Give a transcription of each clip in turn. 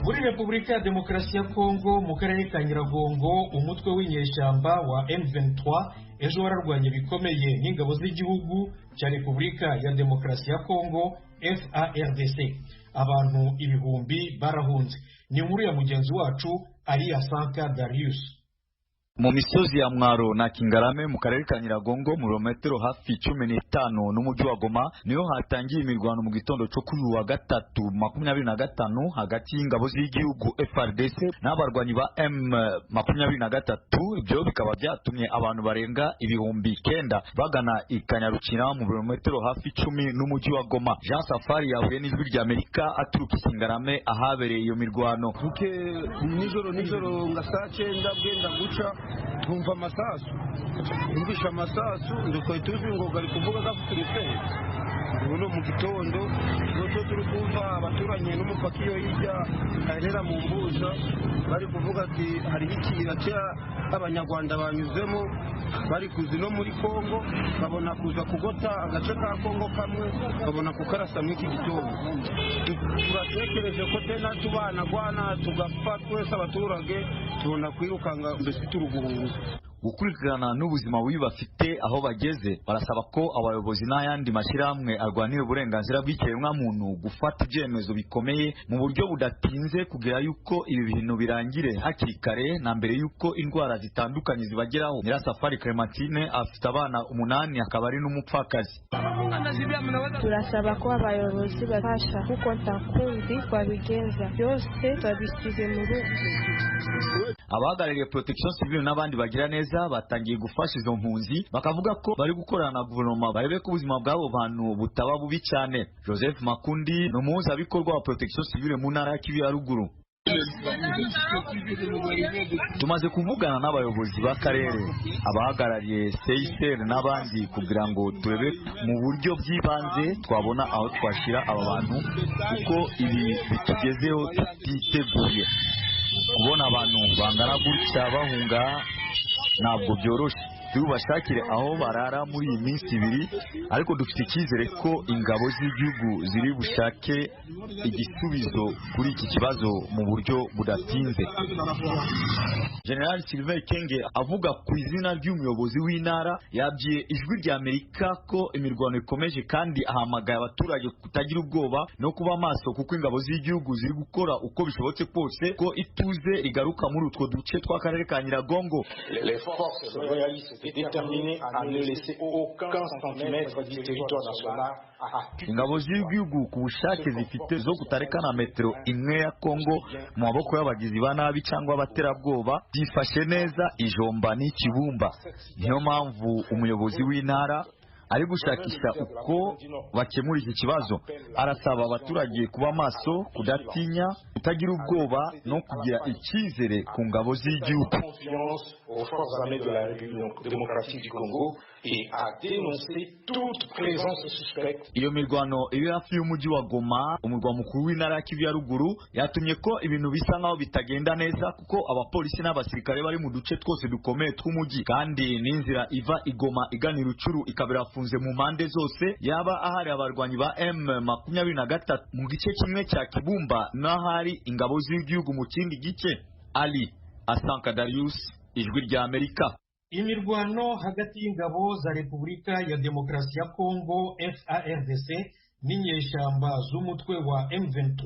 muri Repubulika ya Demokarasi ya Kongo mu karere ka Nyiragongo umutwe w'inyeshyamba wa M23 ejo wararwanye bikomeye n'ingabo z'igihugu cya Repubulika ya Demokarasi ya Kongo FARDC. Abantu ibihumbi barahunze. Ni inkuru ya mugenzi wacu Aliasanka Darius. Mu misozi ya Mwaro na Kingarame mu karere ka Nyiragongo mu kilometero hafi 15 n'umujyi wa Goma niyo hatangiye imirwano mu gitondo cyo kuri wa gatatu 25 hagati y'ingabo z'igihugu FARDC n'abarwanyi ba M23. Ibyo bikaba byatumye abantu barenga ibihumbi 9 bagana ikanyarukira mu kilometero hafi 10 n'umujyi wa Goma. Jean Safari yahuye n'ijwi rya Amerika aturuka Kingarame ahabereye iyo mirwano. Nijoro nga saa 9 bwenda guca twumva amasasu yumvisha amasasu ndiko tuzi ngo gari kuvuga gafuturife uno mu gitondo cyo turi kumva abaturanye n'umupaka iyo hirya arera mu mbuza bari kuvuga ati hari ikira cya abanyarwanda banyuzemo bari kuzi no muri Kongo babona kuza kugota agace ka Kongo kamwe babona kukarasa mu iki gitondo. Turatekereje ko tena tubana gwana tugapfa twese abaturage tubona kwirukanga mbese turuguhunga. Gukurikirana n'ubuzima bubi bafite aho bageze barasaba ko abayobozi n'ayandi mashyirahamwe arwanira uburenganzira bw'ikiremwa muntu gufata ibyemezo bikomeye mu buryo budatinze kugira yuko ibi bintu birangire hakiri kare na mbere yuko indwara zitandukanye zibageraho. Nyirasafari Clementine afite abana 8 akaba ari n'umupfakazi. Turasaba ko abayobozi bafasha kuko ntakundi twabigenza byose twabisize mu rugo. Abahagarariye Protection Civile n'abandi bagira neza batangiye gufasha izo mpunzi bakavuga ko bari gukorana na guverinoma barebe ko ubuzima bw'abo bantu butaba bubi cyane. Joseph Makundi n'umuhuzabikorwa wa Protection Civile mu ntara ya Kivu ya ruguru. Tumaze kuvugana n'abayobozi b'akarere abahagarariye CICR n'abandi kugira ngo turebe mu buryo bw'ibanze twabona aho twashira aba bantu kuko ibi bitugezeho tutiteguye. Kubona abantu bangana gutya bahunga ntabwo byoroshye. Tubashakire aho barara muri iyi minsi 2 ariko dufite icyizere ko ingabo z'igihugu ziri bushake igisubizo kuri iki kibazo mu buryo budatinze. General Sylvain Kenge avuga ku izina ry'umuyobozi w'intara yabwiye ijwi rya Amerika ko imirwano ikomeje kandi ahamagaye abaturage kutagira ubwoba no kuba maso kuko ingabo z'igihugu ziri gukora uko bishobotse kose ko ituze igaruka muri utwo duce tw'akarere ka Nyiragongo. Déterminé à ne laisser aucun centimètre du territoire national. Ingabo z'igihugu ku bushake zifite zo kutarekana metero imwe ya Kongo mu maboko y'abagizi ba nabi cyangwa abaterabwoba byifashe neza Ijomba n'Ikibumba. Niyo mpamvu umuyobozi w'intara ari gushakisha uko bakemura iki kibazo. Arasaba abaturage kuba maso, kudatinya, kutagira ubwoba no kugira icyizere ku ngabo z'igihugu. Aux forces armées de la République démocratique du Congo et à dénoncer toute présence suspecte. Iyo mirwano iri hafi y'umujyi wa Goma umurwa mukuru w'intara ya Kivu ya ruguru yatumye ko ibintu bisa nkaho bitagenda neza kuko abapolisi n'abasirikare bari mu duce twose dukomeye tw'umujyi kandi n'inzira iva igoma igana Rucuru ikabira funze mu mpande zose yaba ahari abarwanyi ba M23 mu gice kimwe cya Kibumba n'ahari ingabo z'igihugu mu kindi gice. Ali Asanka Darius, ijwi rya Amerika. Imirwano hagati y'ingabo za Repubulika ya Demokarasi ya Kongo FARDC n'inyeshyamba z'umutwe wa M23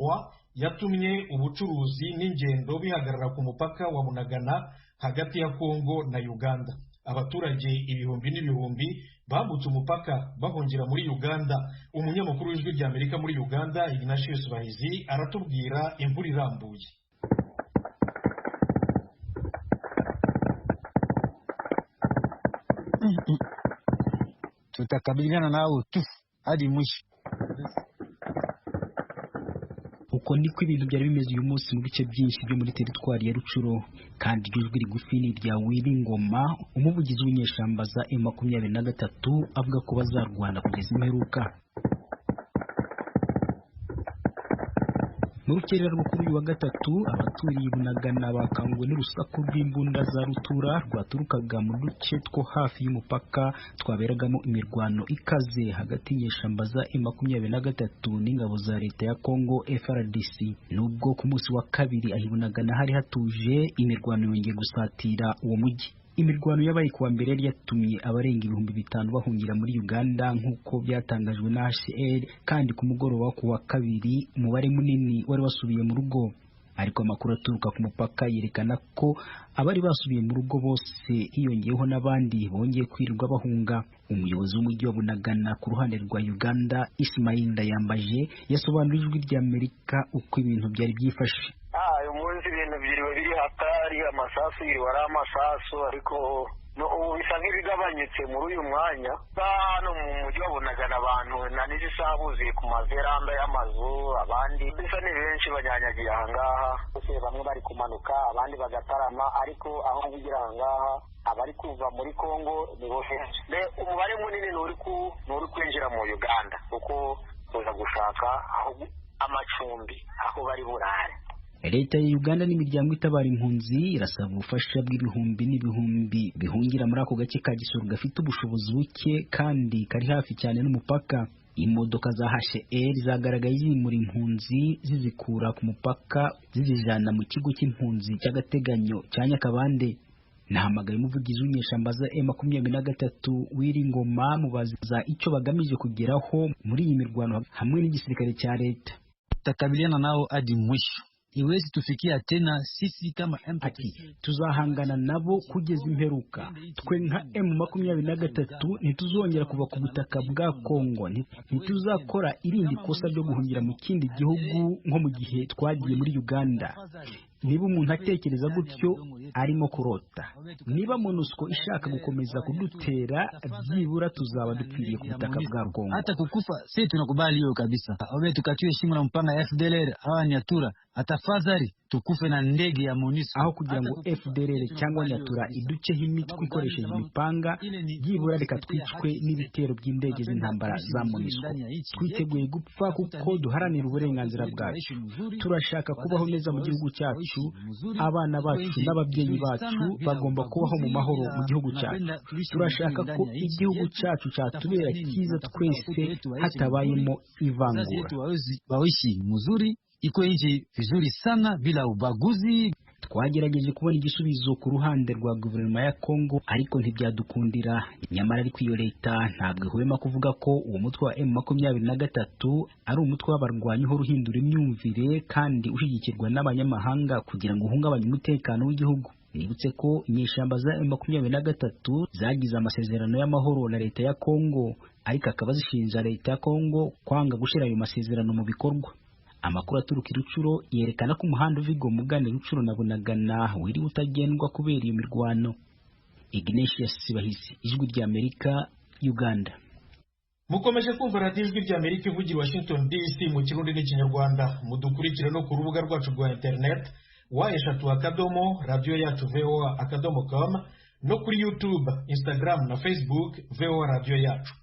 yatumye ubucuruzi n'ingendo bihagarara ku mupaka wa Bunagana hagati ya Kongo na Uganda. Abaturage ibihumbi n'ibihumbi bambutse umupaka bahungira muri Uganda. Umunyamakuru w'ijwi rya Amerika muri Uganda Ignatius Bahizi aratubwira imvura irambuye. Tutakabiliana nao tu hadi mwisho. Uko niko ibintu byari bimeze uyu munsi mu bice byinshi byo muri teritwari ya Rucuro kandi ijwi rigufi ni rya Wiringoma umuvugizi w'inyeshyamba za M23 avuga ko bazarwana kugeza imperuka. mu rukerera rwo kuri uyu wa gatatu abaturiye Bunagana bakanguwe n'urusaku rw'imbunda za rutura rwaturukaga mu duce two hafi y'umupaka twaberagamo imirwano ikaze hagati y'inyeshyamba za M23 n'ingabo za leta ya Congo FARDC. Nubwo ku munsi wa kabiri aho Bunagana hari hatuje, imirwano yongeye gusatira uwo mujyi. Imirwano yabaye kuwa mbere yari yatumye abarenga 5,000 bahungira muri Uganda nk'uko byatangajwe na HCR, kandi ku mugoroba kuwa kabiri umubare munini wari wasubiye mu rugo. Ariko amakuru aturuka ku mupaka yerekana ko abari basubiye mu rugo bose hiyongeyeho n'abandi bongeye kwirirwa bahunga. Umuyobozi w'umujyi wa Bunagana ku ruhande rwa Uganda, Ismail Ndayambaje, yasobanurije Ijwi ry'Amerika uko ibintu byari byifashe. Uyu munsi ibintu byiriwe biri hatari, amasasu yiriwe ari amasasu, ariko ubu bisa nk'ibigabanyutse muri uyu mwanya. Hano mu mujyi wa Bunagana abantu na n'isaha buzuye ku maveranda y'amazu, abandi bisa ni benshi banyanyagiye aha ngaha, bamwe bari kumanuka abandi bagatarama, ariko aho ngira aha ngaha abari kuva muri Congo ni bo benshi. Umubare munini nturi kwinjira mu Uganda kuko uza gushaka aho amacumbi aho bari burare. Leta ya Uganda n'imiryango itabara impunzi irasaba ubufasha bw'ibihumbi n'ibihumbi bihungira muri ako gace ka Gisoro gafite ubushobozi buke kandi kari hafi cyane n'umupaka. Imodoka za HCR zagaragaye zimura impunzi zizikura ku mupaka zizijana mu kigo cy'impunzi cy'agateganyo cya Nyakabande. Nahamagaye umuvugizi w'inyeshyamba za M23 Wiringoma mubaza icyo bagamije kugeraho muri iyi mirwano hamwe n'igisirikare cya leta. Tutakabiliana nao hadi mwisho. Iwezi tufikia tena sisi kama M23 tuzahangana nabo kugeza imperuka. Twe nka M23 ntituzongera kuva ku butaka bwa Kongo, ntituzakora irindi kosa ryo guhungira mu kindi gihugu nko mu gihe twagiye muri Uganda. Niba umuntu atekereza gutyo arimo kurota. Niba MONUSCO ishaka gukomeza kudutera, byibura tuzaba dupfiriye ku butaka bwa Kongo. Hata kukufa sisi tunakubali hiyo kabisa. Obe tukatiwe shimo na mpanga ya FDLR hawa Nyatura, atafadhali tukufe na ndege ya MONUSCO. Aho kugira ngo FDLR cyangwa Nyatura iduceho imitwe ikoresheje imipanga, byibura reka twicwe n'ibitero by'indege z'intambara za MONUSCO. Twiteguye gupfa kuko duharanira uburenganzira bwacu. Turashaka kubaho neza mu gihugu cyacu. Abana bacu n'ababyeyi bacu bagomba kubaho mu mahoro mu gihugu cyacu. Turashaka ko igihugu cyacu cyatubera cyiza twese hatabayemo ivangura. Waishi mzuri, iko nchi vizuri sana bila ubaguzi. Twagerageje kubona igisubizo ku ruhande rwa guverinoma ya Kongo ariko ntibyadukundira. Nyamara ariko iyo leta ntabwo ihwema kuvuga ko uwo mutwe wa M23 ari umutwe w'abarwanyi ho ruhindura imyumvire kandi ushigikirwa n'abanyamahanga kugira ngo uhungabanye umutekano w'igihugu. Nibutse ko inyeshyamba za M23 zagize amasezerano y'amahoro na leta ya Kongo, ariko akaba zishinja leta ya Kongo kwanga gushyira ayo masezerano mu bikorwa. Amakuru aturuka i Rucuro yerekana ko umuhanda uva Mugane Rucuro na Bunagana wiri utagendwa kubera iyo mirwano. Ignatius Sibahisi, Ijwi ry'Amerika, Uganda. Mukomeje kumva radiyo Ijwi ry'Amerika ivugira Washington DC mu Kirundi n'Ikinyarwanda. Mudukurikire no ku rubuga rwacu rwa internet wa@radioyacu.voa.com no kuri YouTube, Instagram na Facebook VOA Radio Yacu.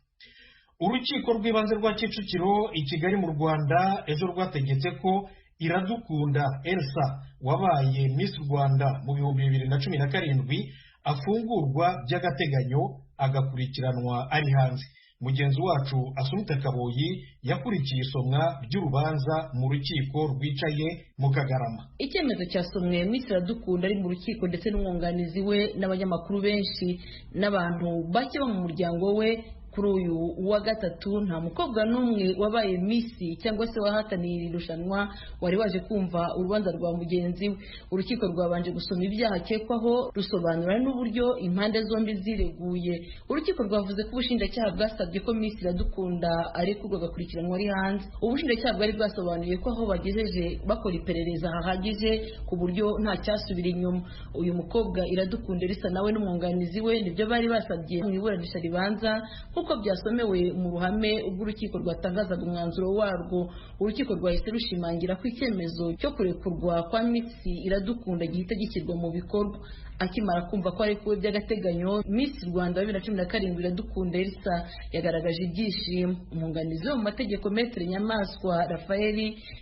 Urukiko rw'ibanze rwa Kicukiro i Kigali mu Rwanda ejo rwategetse ko Iradukunda Elsa wabaye Miss Rwanda mu 2017 afungurwa by'agateganyo agakurikiranwa ari hanze. Mugenzi wacu Asumta Kaboyi yakurikiye isomwa by'urubanza mu rukiko rwicaye mu Kagarama. Icyemezo cyasomwe Miss Iradukunda ari mu rukiko ndetse n'umwunganizi we n'abanyamakuru benshi n'abantu bake bo mu muryango we. Kuri uyu wa gatatu nta mukobwa n'umwe wabaye Miss cyangwa se wahataniye irushanwa wari waje kumva urubanza rwa mugenzi we. Urukiko rwabanje gusoma ibyaha akekwaho rusobanura n'uburyo impande zombi zireguye. Urukiko rwavuze ko ubushinjacyaha bwasabye ko Miss Iradukunda arekurwa agakurikiranwa ari hanze. Ubushinjacyaha bwari bwasobanuye ko aho bagejeje bakora iperereza hahagije ku buryo nta cyasubira inyuma. Uyu mukobwa Iradukunda Elsa nawe n'umwunganizi we nibyo bari basabye mu iburanisha ribanza kuko byasomewe mu ruhame ubwo urukiko rwatangazaga umwanzuro warwo. Urukiko rwahise rushimangira ko icyemezo cyo kurekurwa kwa Miss Iradukunda gihita gishyirwa mu bikorwa. akimara kumva ko ari kuwe by'agateganyo Miss Rwanda 2017 Iradukunda Elsa yagaragaje ibyishimo. Umwunganizi wo mu mategeko Maître Nyamaswa Raphael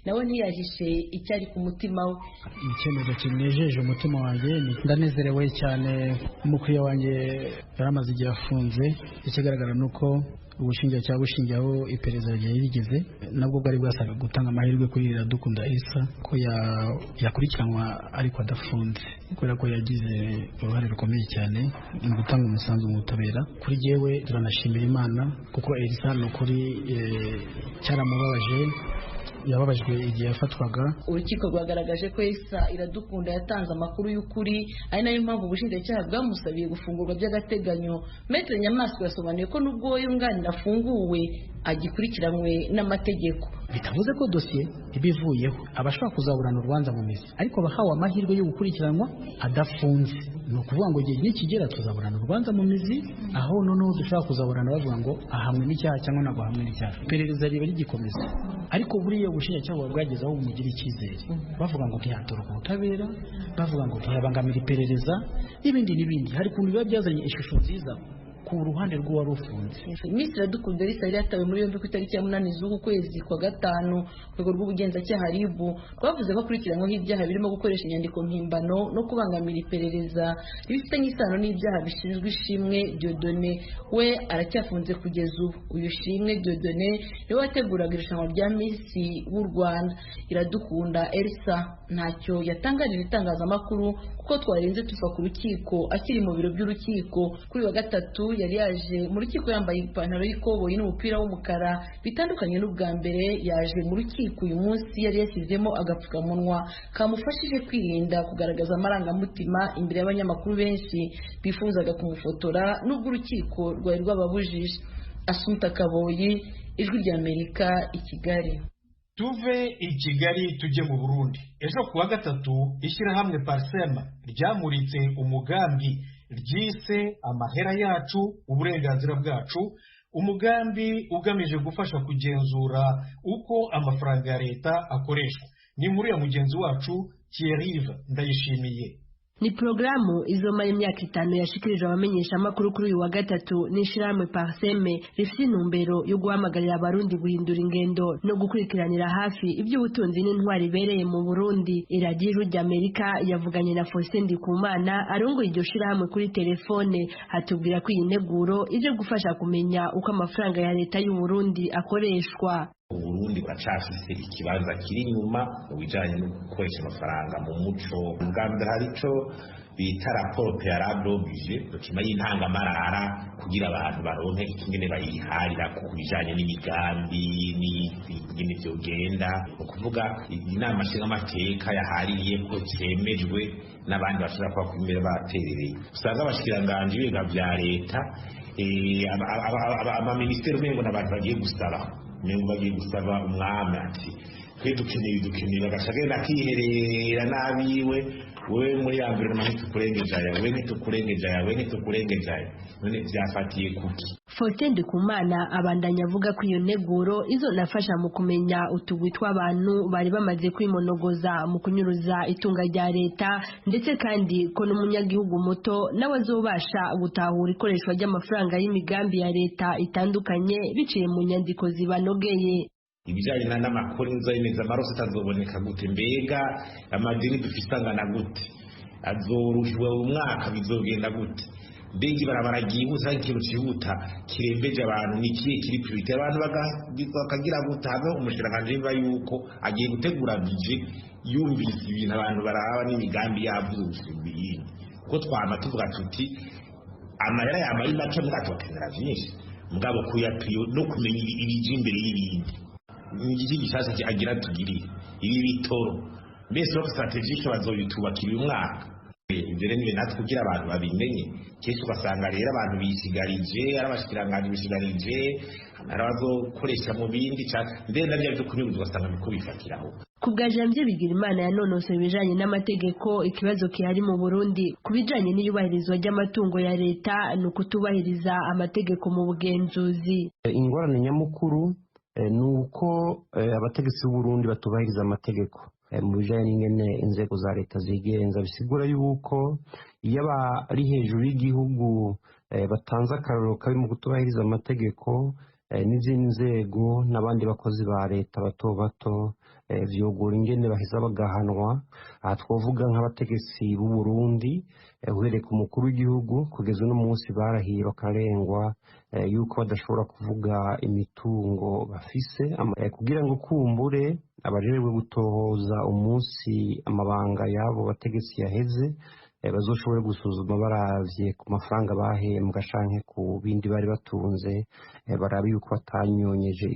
nawe ntiyahishe icyari ku mutima we. Icyemezo kinejeje umutima wanjye, ndanezerewe cyane. Umukiriya wanjye yaramaze igihe afunze, ikigaragara nuko ubushinjacyaha bushingiyeho iperereza ryari rigeze nabwo bwari bwasaga gutanga amahirwe kuri Iradukunda Elsa ko yakurikiranwa ariko adafunze, kubera ko yagize uruhare rukomeye cyane mu gutanga umusanzu mu butabera. Kuri jewe turanashimira Imana kuko Elsa ni ukuri cyaramubabaje, yababajwe igihe yafatwaga. Urukiko rwagaragaje ko Elsa Iradukunda yatanze amakuru y'ukuri, ari nayo mpamvu ubushinjacyaha bwamusabiye gufungurwa by'agateganyo. Maître Nyamaswa yasobanuye ko nubwo yunganira afunguwe agikurikiranwe n'amategeko, bitavuze ko dosiye ibivuyeho abashaka kuzaburana urubanza mu mizi, ariko bahawe amahirwe yo gukurikiranwa adafunze. Ni ukuvuga ngo igihe nikigera tuzaburana urubanza mu mizi, aho noneho dushaka kuzaburana bavuga ngo ahamwe n'icyaha cyangwa ntabwo ahamwe n'icyaha. Iperereza riba rigikomeza, ariko buriya ubushinjacyaha bwageze aho bumugira icyizere, bavuga ngo ntiyatoroka ubutabera, bavuga ngo ntiyabangamira iperereza n'ibindi n'ibindi. Hari ukuntu biba byazanye ishusho nziza ku ruhande rw'uwari ufunze. Miss Iradukunda Elsa yari yatawe muri yombi ku itariki ya 8 z'uku kwezi kwa gatanu. Urwego rw'ubugenzacyaha RIB rwavuze ko akurikiranyweho ibyaha birimo gukoresha inyandiko mpimbano no kubangamira iperereza bifitanye isano n'ibyaha bishinzwe Ishimwe Dieudonné. We aracyafunze kugeza ubu. Uyu Ishimwe Dieudonné niwe wateguraga irushanwa rya Miss w'u Rwanda. Iradukunda Elsa ntacyo yatangarije itangazamakuru kuko twarenze tuva ku rukiko akiri mu biro by'urukiko. Kuri wa gatatu yari yaje mu rukiko yambaye ipantaro y'ikoboyi n'umupira w'umukara, bitandukanye n'ubwa mbere. Yaje mu rukiko uyu munsi yari yashyizemo agapfukamunwa kamufashije kwirinda kugaragaza amarangamutima imbere y'abanyamakuru benshi bifuzaga kumufotora nubwo urukiko rwari rwababujije. Assumpta Kaboyi, Ijwi ry'Amerika, i Kigali. Tuve i Kigali tujye mu Burundi. Ejo kuwa gatatu ishyirahamwe Parsema ryamuritse umugambi ryise amahera yacu uburenganzira bwacu, umugambi ugamije gufasha kugenzura uko amafaranga ya leta akoreshwa. Ni muri ya mugenzi wacu Thierry Ndayishimiye. Ni programu izomara imyaka 5 yashikirije abamenyesha amakuru kuri uyu wa gatatu n'ishirahamwe Parseme rifite intumbero yo guhamagarira abarundi guhindura ingendo no gukurikiranira hafi iby'ubutunzi n'intwari ibereye mu Burundi. Iradiyo ry'Amerika yavuganye na Faustin Ndikumana arongoye iryo shirahamwe kuri telefone, hatubwira ko iyi nteguro ije gufasha kumenya uko amafaranga ya leta y'u Burundi akoreshwa. Uburundi buracafise ikibanza kiri inyuma mu bijanye no gukoresha amafaranga mu muco. Ubwambere hari ico bita rapport préalable oblige, dokima y'intangamarara kugira abantu baronke ikingene bayiharira ku bijanye n'imigambi n'ingene vyogenda. Ukuvuga inama nshingamateka yahariye ko cemejwe n'abandi bashobora kuba kumira baterereye. Usanga abashikiranganje ibiga vya leta ama-ministeri umengo n'abantu bagiye gusaba bagiye gusaba umwami ati twe dukeneye bagashagenda akiherera n'abiwe, wewe muri ya mbere ntitukurengejaye none byafatiye kuki? Faustin Ndikumana abandanya avuga ko iyo neguro izonafasha mu kumenya utugwi tw'abantu bari bamaze kwimonogoza mu kunyuruza itunga rya leta, ndetse kandi ko n'umunyagihugu muto nawe azobasha gutahura ikoreshwa ry'amafaranga y'imigambi ya leta itandukanye biciye mu nyandiko zibanogeye. Ibijanye n'amakuru nzayemeza amaroso atazoboneka gute, mbega amadini dufise angana gute, azorushwa umwaka bizogenda gute, mbega ibarabara ryihuse ikintu cihuta kirembeje abantu nikiye kiri priorite, abantu bakagira gute hamwe umushiranganje biba yuko agiye gutegura bije yumvise ibintu abantu baraba n'imigambi yavuze ibintu, kuko twama tuvuga tuti amahera yamaye make mugatokenera vyinshi mugabo kuyapiyo no kumenya ibije imbere y'ibindi. N'igiki gishasha agira tugiri ibi bitoro mbese no strategique bazobitubakira uyu mwaka. Ibyo rero natwe kugira abantu babimenye, cyese ugasanga rero abantu bisigarije arabashikiranganje bisigarije arabazokoresha mu bindi mbere nabyo byo kunyuza ugasanga biko bifatiraho. Ku bwa Janvier Bigirimana yanonosoye ibijanye n'amategeko, ikibazo kihari mu Burundi ku bijanye n'iyubahirizwa ry'amatungo ya leta ni ukutubahiriza amategeko mu bugenzuzi. Ingorane nyamukuru ni uko abategetsi b'Uburundi batubahiriza amategeko mu bijyanye n'ingene inzego za leta zigenza, bisigura yuko iyo abari hejuru y'igihugu batanze akarorero kabi mu kutubahiriza amategeko, n'izindi nzego n'abandi bakozi ba leta bato bato vyogura ingene baheza bagahanwa. Aha twavuga nk'abategetsi b'u Burundi uhereye ku mukuru w'igihugu kugeza uno munsi barahiye bakarengwa yuko badashobora kuvuga imitungo bafise kugira ngo kumbure abarerwe gutohoza umunsi amabanga y'abo bategetsi yaheze bazoshobore gusuzuma baravye ku mafaranga bahembwa canke ku bindi bari batunze, barabe yuko batanyonyeje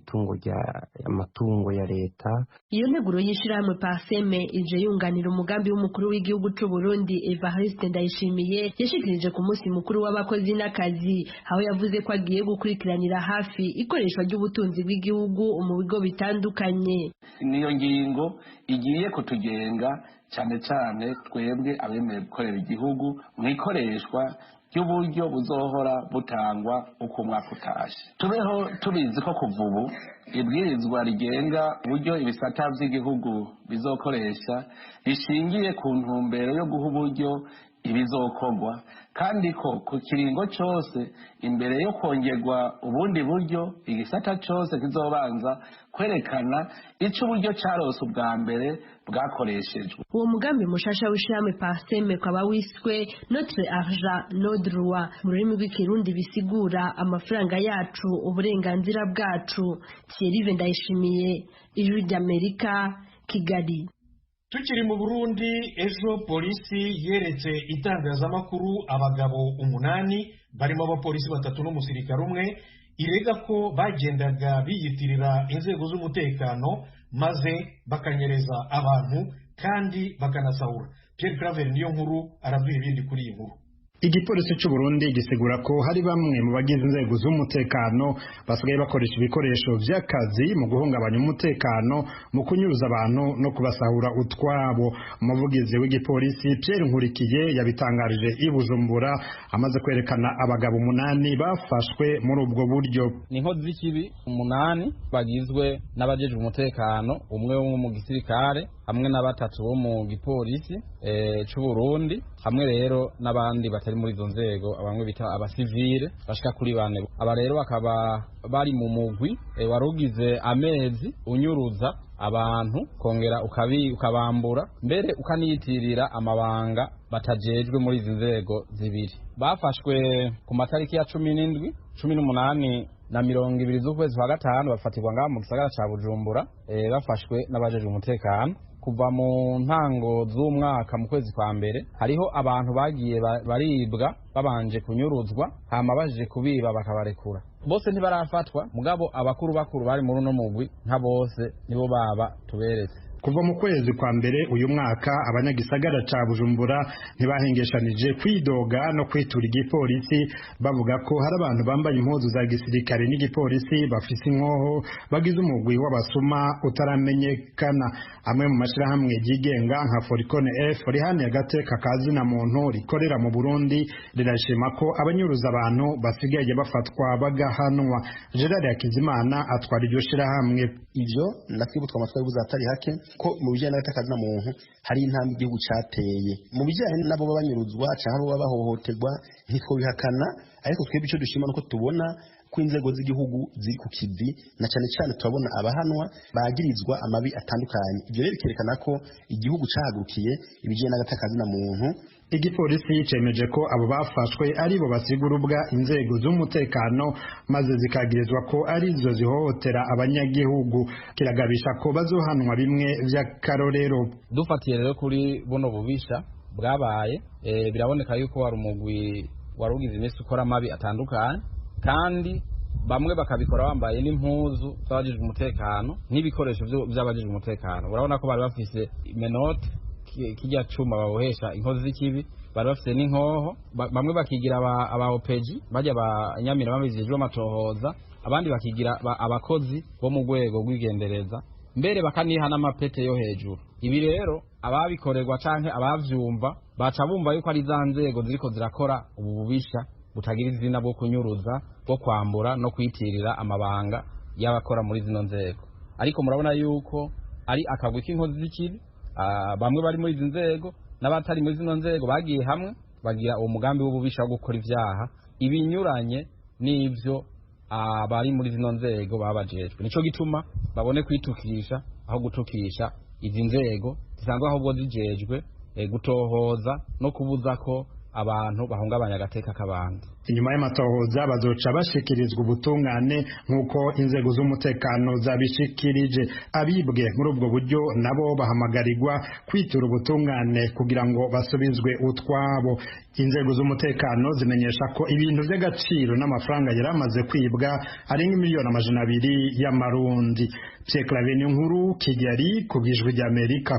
amatungo ya leta. Iyo nteguro y'ishirahamwe Parseme ije yunganira umugambi w'umukuru w'igihugu c'u Burundi Evariste Ndayishimiye yashikirije ku munsi mukuru w'abakozi n'akazi, aho yavuze ko agiye gukurikiranira hafi ikoreshwa ry'ubutunzi bw'igihugu mu bigo bitandukanye. Niyo ngingo igiye kutugenga cyane cyane twebwe abemeye gukorera igihugu mu ikoreshwa ry'uburyo buzohora butangwa uko umwaka utashe. Tubeho tubizi ko kuva ubu ibwirizwa rigenga uburyo ibisata by'igihugu bizokoresha rishingiye ku ntumbero yo guha uburyo ibizokorwa, kandi ko ku kiringo cyose imbere yo kongerwa ubundi buryo igisata cyose kizobanza kwerekana icyo uburyo cyarose ubwa mbere bwakoreshejwe. Uwo mugambi mushasha w'ishirahamwe Parseme ukaba wiswe Notre Argent Nos Droits, mu rurimi rw'ikirundi bisigura amafaranga yacu uburenganzira bwacu. Thierry Ndayishimiye, Ijwi ry'Amerika, Kigali. Tukiri mu Burundi, ejo polisi yeretse itangazamakuru abagabo 8 barimo abapolisi 3 n'umusirikare umwe irega ko bagendaga biyitirira inzego z'umutekano maze bakanyereza abantu kandi bakanasahura. Pierre Claver niyo nkuru aravuye ibindi kuri iyi nkuru. Igipolisi cy'u Burundi gisigura ko hari bamwe mu bagize inzego z'umutekano basigaye bakoresha ibikoresho by'akazi mu guhungabanya umutekano, mu kunyuruza abantu no kubasahura utwabo. Umuvugizi w'igipolisi Pierre Nkurikiye yabitangarije i Bujumbura amaze kwerekana abagabo 8 bafashwe muri ubwo buryo. Ni inkozi z'ikibi 8 bagizwe n'abajejwe umutekano, umwe wo mu gisirikare hamwe na 3 bo mu gipolisi cy'u Burundi, hamwe rero n'abandi batari muri izo nzego abamwe bita abasivile bashika kuri 4. Aba rero bakaba bari mu mugwi warugize amezi unyuruza abantu, kongera ukabambura mbere ukaniyitirira amabanga batajejwe muri izi nzego zibiri. Bafashwe ku matariki ya 17, 18 na 20 z'ukwezi kwa gatanu, bafatirwa ngaha mu gisagara ca Bujumbura bafashwe n'abajejwe umutekano. Kuva mu ntango z'umwaka mu kwezi kwa mbere hariho abantu bagiye baribwa babanje kunyuruzwa, hama baje kubiba bakabarekura. Bose ntibarafatwa, mugabo abakuru bari muri uno mugwi nka bose nibo baba tuberetse. Kuva mu kwezi kwa mbere uyu mwaka abanyagisagara ca Bujumbura ntibahengeshanije kwidoga no kwitura igipolisi bavuga ko hari abantu bambaye impuzu za gisirikare n'igipolisi bafise inkoho bagize umugwi w'abasuma utaramenyekana. Amwe mu mashirahamwe yigenga nka Foricone F rihane agateka kazina muntu rikorera mu Burundi rirashima ko abanyuruza abantu basigaye bafatwa bagahanwa. Gerard Hakizimana atwara iryo shirahamwe. Ivyo nakibutwa amatwari buzatari hake ko mu bijyanye n'agatakaza muntu hari intambwe igihugu cateye mu bijyanye nabo babanyuruzwa cyangwa baba bahohoterwa ntitwo bihakana, ariko twebwe icyo dushima nuko tubona ko inzego z'igihugu ziri ku kivi, na cyane cyane turabona abahanwa bagirizwa amabi atandukanye. Ibyo rero bikerekana ko igihugu cahagukiye ibijyanye n'agatakaza muntu. Igipolisi cemeje ko abo bafashwe ari bo basigurubwa inzego z'umutekano maze zikagirizwa ko ari zo zihohotera abanyagihugu. Kiragabisha ko bazohanwa bimwe vy'akarorero. Dufatiye rero kuri buno bubisha bwabaye, biraboneka yuko wari umugwi warugize imisi ukora amabi atandukanye, kandi bamwe bakabikora bambaye n'impuzu z'abajejwe umutekano n'ibikoresho by'abajejwe umutekano. Urabona ko bari bafise imenote kijya cuma babohesha inkozi z'ikibi, bari bafite n'inkoho, bamwe bakigira aba OPG bajya abanyamira babizijwe amatohoza, abandi bakigira abakozi bo mu rwego rw'igendereza, mbere bakaniha n'amapete yo hejuru. Ibi rero ababikorerwa canke abavyumva baca bumva yuko ari za nzego ziriko zirakora ubu bubisha butagira izina bwo kunyuruza, bwo kwambura no kwitirira amabanga y'abakora muri zino nzego, ariko murabona yuko ari akagwi k'inkozi z'ikibi. Bamwe bari muri izi nzego n'abatari muri zino nzego bagiye hamwe bagira uwo mugambi w'ububisha wo gukora ivyaha ibinyuranye n'ivyo abari muri zino nzego babajejwe. Nico gituma babone kwitukisha aho gutukisha izi nzego zisanzwe ahubwo zijejwe gutohoza no kubuza ko abantu bahungabanya agateka k'abantu. Inyuma y'amatohoza bazoca bashikirizwa ubutungane nk'uko inzego z'umutekano zabishikirije. Abibwe muri ubwo buryo nabo bahamagarirwa kwitura ubutungane kugira ngo basubizwe utwabo. Inzego z'umutekano zimenyesha ko ibintu by'agaciro n'amafaranga yari amaze kwibwa ari nk'imiliyoni 200 y'amarundi. Pierre Claver Nkuru, Kigali, ku bw'Ijwi ry'Amerika.